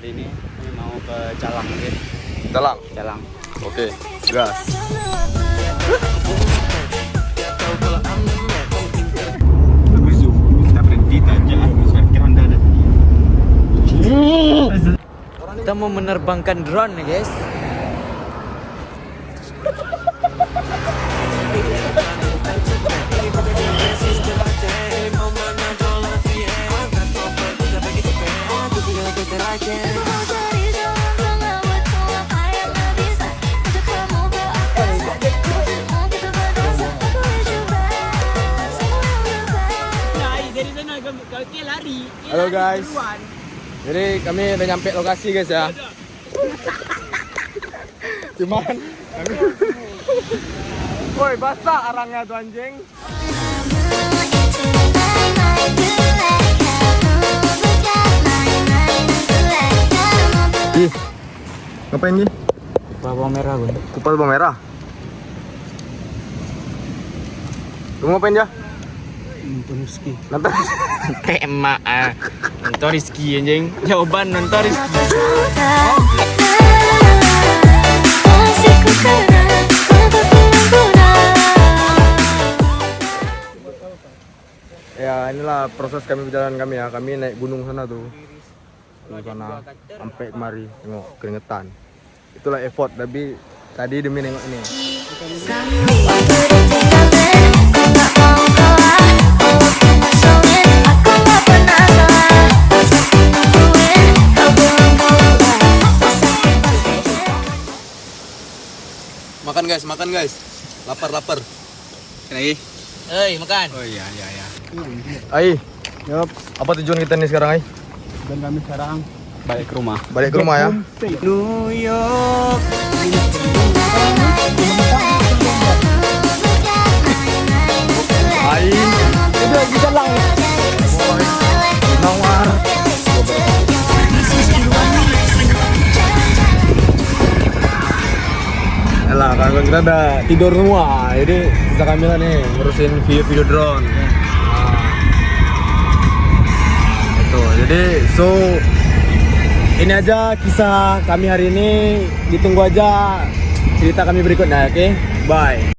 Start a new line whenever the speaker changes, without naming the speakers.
hari ini kami mau ke Calang, oke?
Calang.
Calang.
Oke, gas.
Kita mau menerbangkan drone nih, guys.
Halo guys. Jadi kami udah nyampe lokasi guys ya. Cuman kami... Woi, basah arangnya tuh anjing. Ih, ngapain nih?
Bawang merah, Bun.
Kupas bawang merah. Lu ngapain ya?
Nonton Rizky.
Nonton.
Tema nonton Rizky anjing. Jawaban nonton Rizky.
Ya inilah proses kami perjalanan kami ya. Kami naik gunung sana tuh. Gunung sana sampai kemari tengok keringetan. Itulah effort tapi tadi demi nengok ini. Makan guys. Lapar.
Lagi. Hei, makan.
Oh iya. Ai,
Yup.
apa tujuan kita nih sekarang, Ai?
Dan kami sekarang balik ke rumah.
Balik ke rumah ya.
New York.
Ai,
Itu bisa lang.
nawar. Yalah, kawan kita udah tidur semua. Jadi sisa kami lah nih ngurusin video drone. Itu. Jadi ini aja kisah kami hari ini. Ditunggu aja cerita kami berikutnya, oke? Bye.